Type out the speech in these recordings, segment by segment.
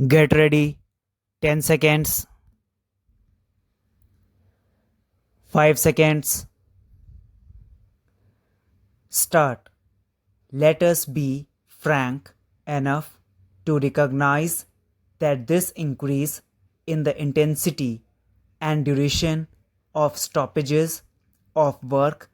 Get ready. 10 seconds. 5 seconds. Start. Let us be frank enough to recognize that this increase in the intensity and duration of stoppages of work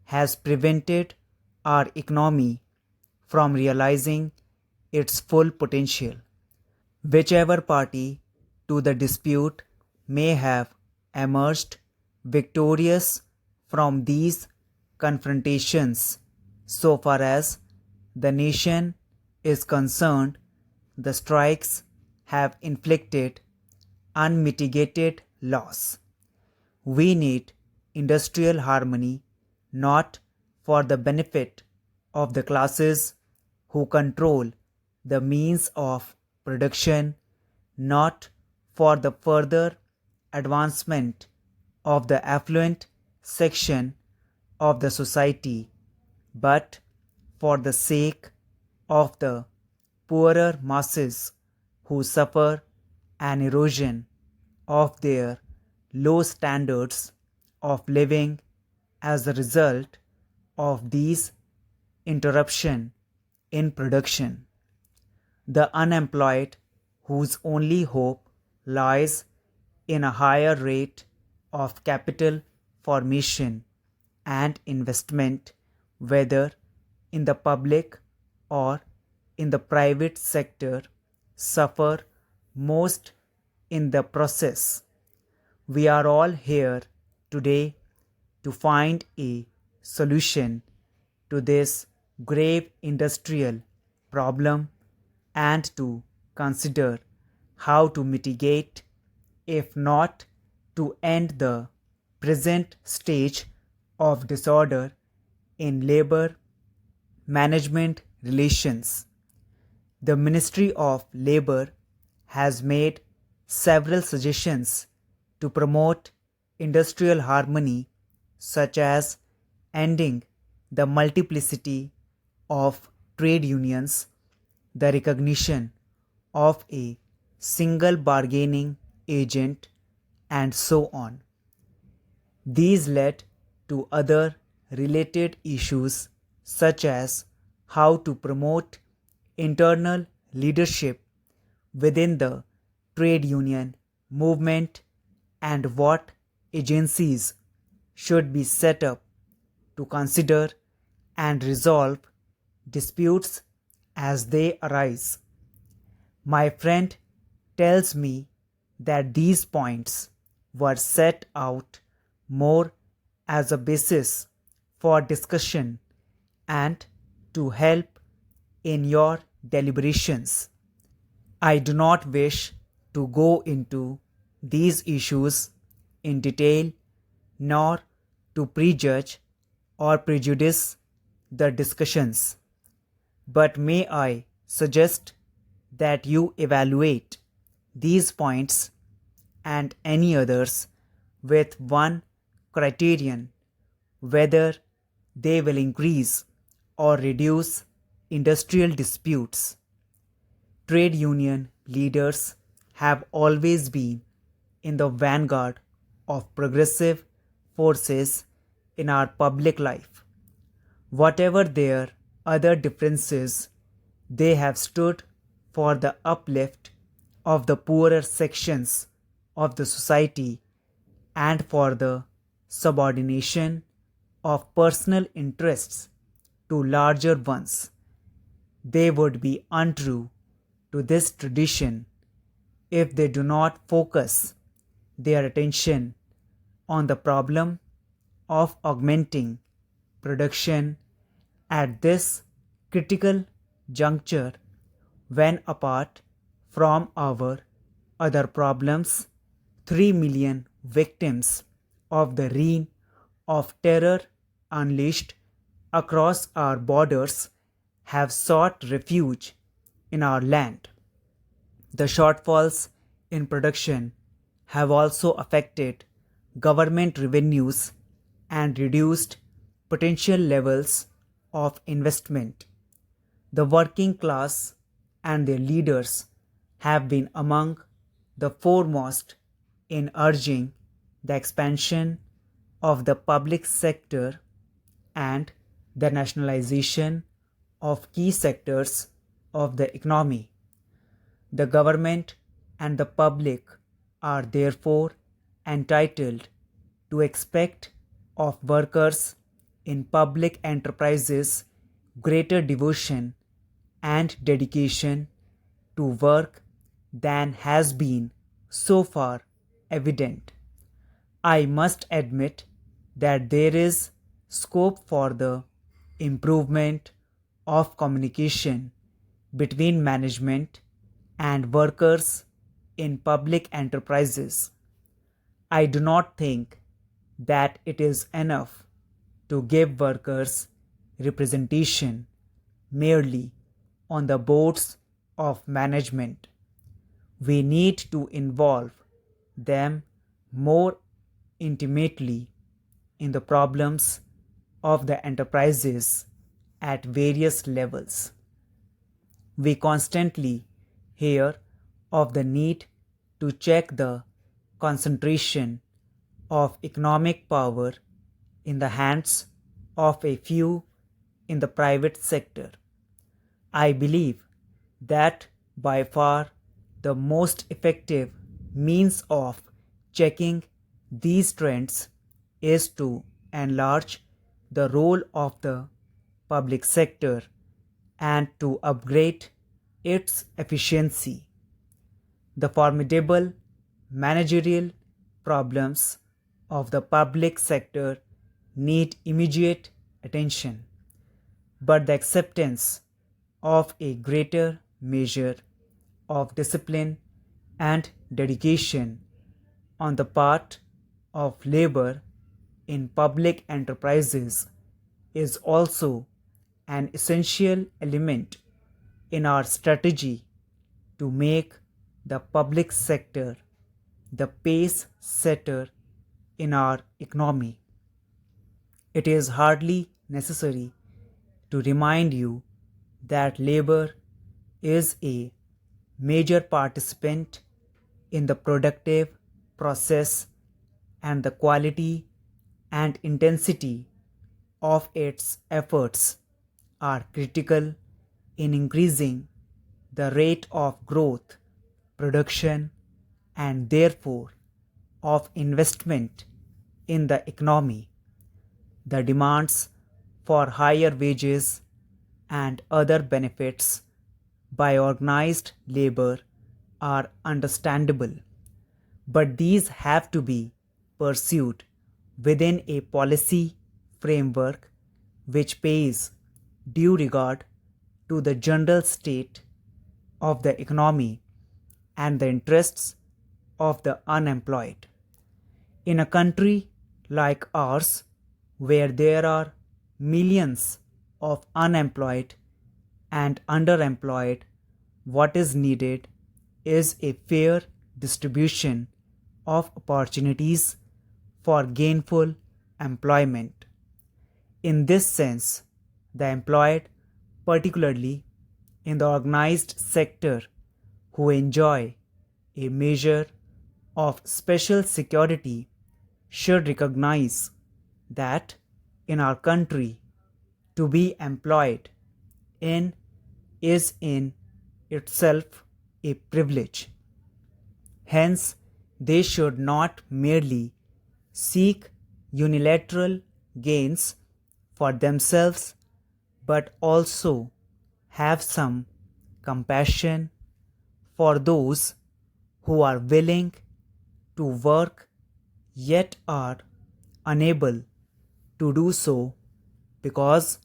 has prevented our economy from realizing its full potential. Whichever party to the dispute may have emerged victorious from these confrontations, so far as the nation is concerned, the strikes have inflicted unmitigated loss. We need industrial harmony not for the benefit of the classes who control the means of production, not for the further advancement of the affluent section of the society, but for the sake of the poorer masses who suffer an erosion of their low standards of living as a result of these interruption in production. The unemployed whose only hope lies in a higher rate of capital formation and investment, whether in the public or in the private sector, suffer most in the process. We are all here today to find a solution to this grave industrial problem and to consider how to mitigate, if not to end the present stage of disorder in labor management relations. The Ministry of Labor has made several suggestions to promote industrial harmony, such as ending the multiplicity of trade unions, the recognition of a single bargaining agent, and so on. These led to other related issues such as how to promote internal leadership within the trade union movement and what agencies should be set up to consider and resolve disputes as they arise. My friend tells me that these points were set out more as a basis for discussion and to help in your deliberations. I do not wish to go into these issues in detail nor to prejudge or prejudice the discussions, but may I suggest that you evaluate these points and any others with one criterion: whether they will increase or reduce industrial disputes. Trade union leaders have always been in the vanguard of progressive forces in our public life. Whatever their other differences, they have stood for the uplift of the poorer sections of the society and for the subordination of personal interests to larger ones. They would be untrue to this tradition if they do not focus their attention on the problem of augmenting production at this critical juncture, when apart from our other problems, 3 million victims of the reign of terror unleashed across our borders have sought refuge in our land. The shortfalls in production have also affected government revenues and reduced potential levels of investment. The working class and their leaders have been among the foremost in urging the expansion of the public sector and the nationalization of key sectors of the economy. The government and the public are therefore entitled to expect of workers in public enterprises greater devotion and dedication to work than has been so far evident. I must admit that there is scope for the improvement of communication between management and workers in public enterprises. I do not think that it is enough to give workers representation merely on the boards of management. We need to involve them more intimately in the problems of the enterprises at various levels. We constantly hear of the need to check the concentration of economic power in the hands of a few in the private sector. I believe that by far the most effective means of checking these trends is to enlarge the role of the public sector and to upgrade its efficiency. The formidable managerial problems of the public sector need immediate attention, but the acceptance of a greater measure of discipline and dedication on the part of labor in public enterprises is also an essential element in our strategy to make the public sector the pace setter in our economy. It is hardly necessary to remind you that labor is a major participant in the productive process, and the quality and intensity of its efforts are critical in increasing the rate of growth, production, and therefore of investment in the economy. The demands for higher wages and other benefits by organized labor are understandable, but these have to be pursued within a policy framework which pays due regard to the general state of the economy and the interests of the unemployed. In a country like ours, where there are millions of unemployed and underemployed, what is needed is a fair distribution of opportunities for gainful employment. In this sense, the employed, particularly in the organized sector, who enjoy a measure of special security, should recognize that in our country, to be employed in is in itself a privilege. Hence, they should not merely seek unilateral gains for themselves, but also have some compassion for those who are willing to work yet are unable to do so because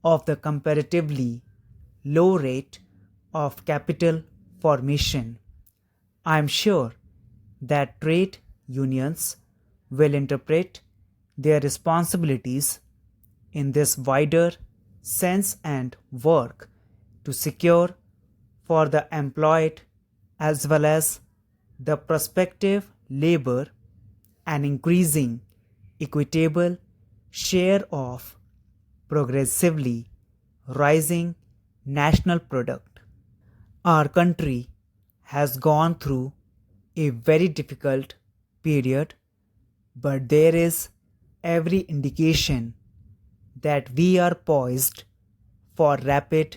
of the comparatively low rate of capital formation. I am sure that trade unions will interpret their responsibilities in this wider sense and work to secure for the employed as well as the prospective labor an increasing equitable share of progressively rising national product. Our country has gone through a very difficult period, but there is every indication that we are poised for rapid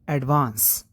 advance.